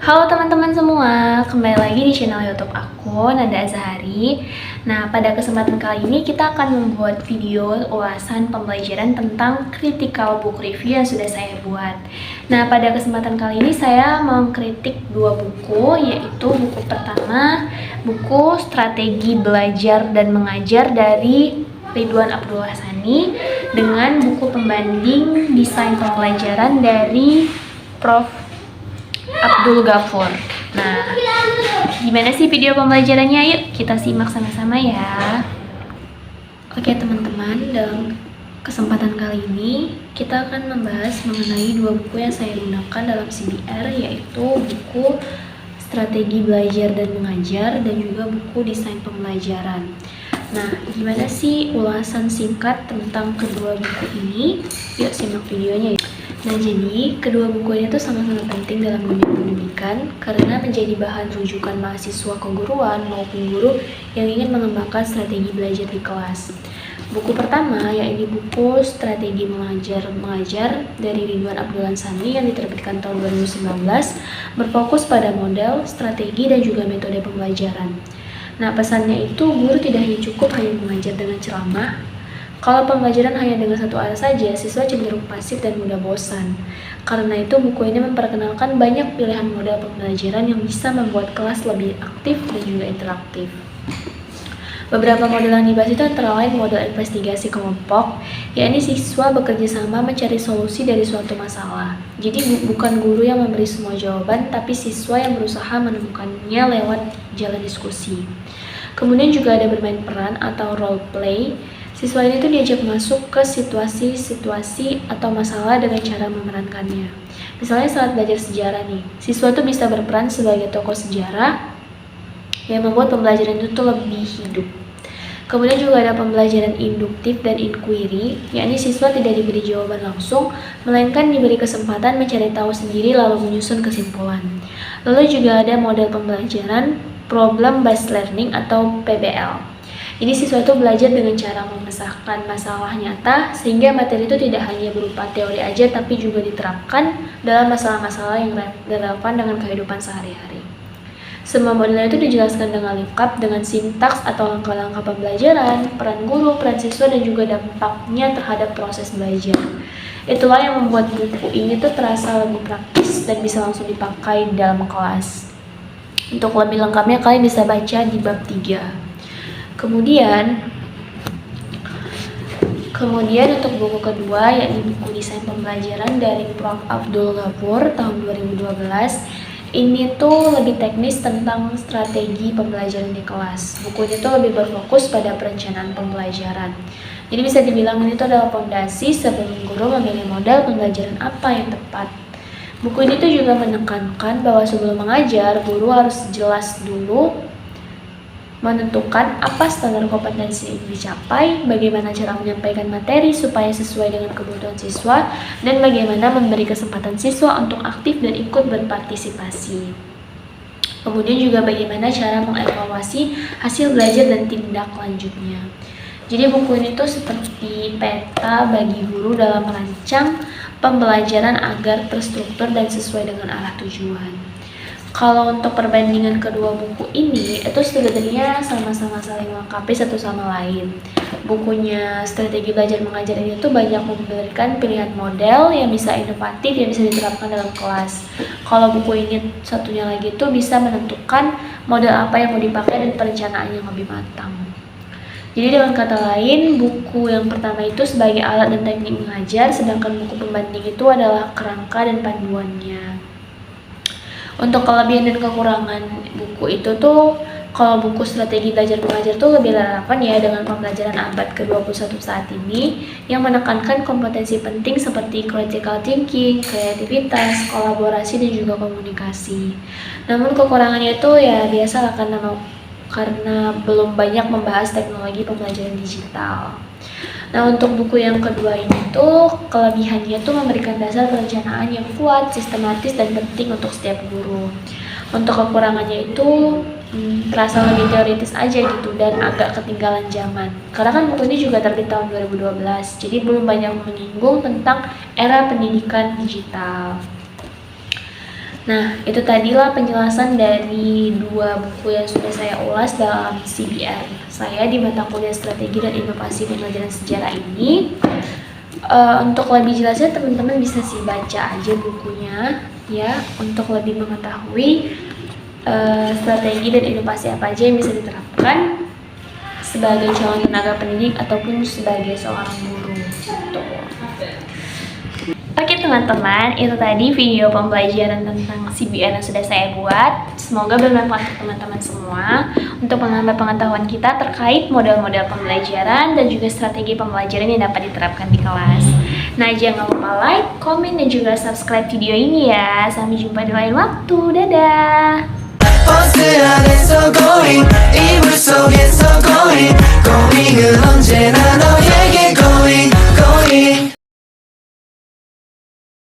Halo teman-teman semua, kembali lagi di channel YouTube aku, Nada Azahari. Nah, pada kesempatan kali ini kita akan membuat video ulasan pembelajaran tentang critical book review yang sudah saya buat. Nah, pada kesempatan kali ini saya mengkritik dua buku, yaitu buku pertama, buku Strategi Belajar dan Mengajar dari Ridwan Abdul Hassani, dengan buku pembanding Desain Pembelajaran dari Prof. Abdul Ghafur. Nah, gimana sih video pembelajarannya? Yuk kita simak sama-sama ya. Oke teman-teman, dalam kesempatan kali ini kita akan membahas mengenai dua buku yang saya gunakan dalam CBR, yaitu buku Strategi Belajar dan Mengajar dan juga buku Desain Pembelajaran. Nah, gimana sih ulasan singkat tentang kedua buku ini? Yuk simak videonya ya. Nah, jadi kedua buku ini tuh sangat-sangat penting dalam dunia pendidikan karena menjadi bahan rujukan mahasiswa keguruan maupun guru yang ingin mengembangkan strategi belajar di kelas. Buku pertama yaitu buku Strategi Mengajar dari Ridwan Abdul Hassani yang diterbitkan tahun 2019, berfokus pada model, strategi, dan juga metode pembelajaran. Nah, pesannya itu guru tidak hanya cukup hanya mengajar dengan ceramah. Kalau pembelajaran hanya dengan satu arah saja, siswa cenderung pasif dan mudah bosan. Karena itu, buku ini memperkenalkan banyak pilihan model pembelajaran yang bisa membuat kelas lebih aktif dan juga interaktif. Beberapa model yang dibahas itu antara lain model investigasi kelompok, yakni siswa bekerja sama mencari solusi dari suatu masalah. Jadi bukan guru yang memberi semua jawaban, tapi siswa yang berusaha menemukannya lewat jalan diskusi. Kemudian juga ada bermain peran atau role play. Siswa ini tuh diajak masuk ke situasi atau masalah dengan cara memerankannya. Misalnya saat belajar sejarah nih, siswa tuh bisa berperan sebagai tokoh sejarah yang membuat pembelajaran itu tuh lebih hidup. Kemudian juga ada pembelajaran induktif dan inquiry, yakni siswa tidak diberi jawaban langsung, melainkan diberi kesempatan mencari tahu sendiri lalu menyusun kesimpulan. Lalu juga ada model pembelajaran problem based learning atau PBL. Jadi siswa itu belajar dengan cara memecahkan masalah nyata sehingga materi itu tidak hanya berupa teori aja tapi juga diterapkan dalam masalah-masalah yang relevan dengan kehidupan sehari-hari. Semua model itu dijelaskan dengan lengkap dengan sintaks atau langkah-langkah pembelajaran, peran guru, peran siswa, dan juga dampaknya terhadap proses belajar. Itulah yang membuat buku ini tuh terasa lebih praktis dan bisa langsung dipakai dalam kelas. Untuk lebih lengkapnya kalian bisa baca di bab 3. Kemudian untuk buku kedua yakni buku Desain Pembelajaran dari Prof. Abdul Ghafur tahun 2012. Ini tuh lebih teknis tentang strategi pembelajaran di kelas. Buku ini tuh lebih berfokus pada perencanaan pembelajaran. Jadi bisa dibilang ini tuh adalah fondasi sebelum guru memilih model pembelajaran apa yang tepat. Buku ini tuh juga menekankan bahwa sebelum mengajar, guru harus jelas dulu menentukan apa standar kompetensi yang dicapai, bagaimana cara menyampaikan materi supaya sesuai dengan kebutuhan siswa, dan bagaimana memberi kesempatan siswa untuk aktif dan ikut berpartisipasi. Kemudian juga bagaimana cara mengevaluasi hasil belajar dan tindak lanjutnya. Jadi buku ini tuh seperti peta bagi guru dalam merancang pembelajaran agar terstruktur dan sesuai dengan arah tujuan. Kalau untuk perbandingan kedua buku ini, itu sebenarnya sama-sama saling melengkapi satu sama lain. Bukunya Strategi Belajar Mengajar ini tuh banyak memberikan pilihan model yang bisa inovatif, yang bisa diterapkan dalam kelas. Kalau buku ini satunya lagi tuh bisa menentukan model apa yang mau dipakai dan perencanaan yang lebih matang. Jadi dengan kata lain, buku yang pertama itu sebagai alat dan teknik mengajar, sedangkan buku pembanding itu adalah kerangka dan panduannya. Untuk kelebihan dan kekurangan buku itu tuh, kalau buku Strategi Belajar Mengajar tuh lebih relevan ya dengan pembelajaran abad ke-21 saat ini yang menekankan kompetensi penting seperti critical thinking, kreativitas, kolaborasi, dan juga komunikasi. Namun kekurangannya itu ya biasalah karena belum banyak membahas teknologi pembelajaran digital. Nah, untuk buku yang kedua ini tuh kelebihannya tuh memberikan dasar perencanaan yang kuat, sistematis, dan penting untuk setiap guru. Untuk kekurangannya itu terasa lebih teoritis aja gitu dan agak ketinggalan zaman. Karena kan buku ini juga terbit tahun 2012, jadi belum banyak menyinggung tentang era pendidikan digital. Nah, itu tadilah penjelasan dari dua buku yang sudah saya ulas dalam CBR saya di mata kuliah Strategi dan Inovasi Pembelajaran Sejarah ini. Untuk lebih jelasnya teman-teman bisa sih baca aja bukunya ya, untuk lebih mengetahui strategi dan inovasi apa aja yang bisa diterapkan sebagai calon tenaga pendidik ataupun sebagai seorang guru gitu. Oke teman-teman, itu tadi video pembelajaran tentang CBR yang sudah saya buat. Semoga bermanfaat untuk teman-teman semua untuk menambah pengetahuan kita terkait model-model pembelajaran dan juga strategi pembelajaran yang dapat diterapkan di kelas. Nah, jangan lupa like, komen, dan juga subscribe video ini ya. Sampai jumpa di lain waktu. Dadah! 버스 안에서 going 이불 속에서 going going은 언제나 너에게 going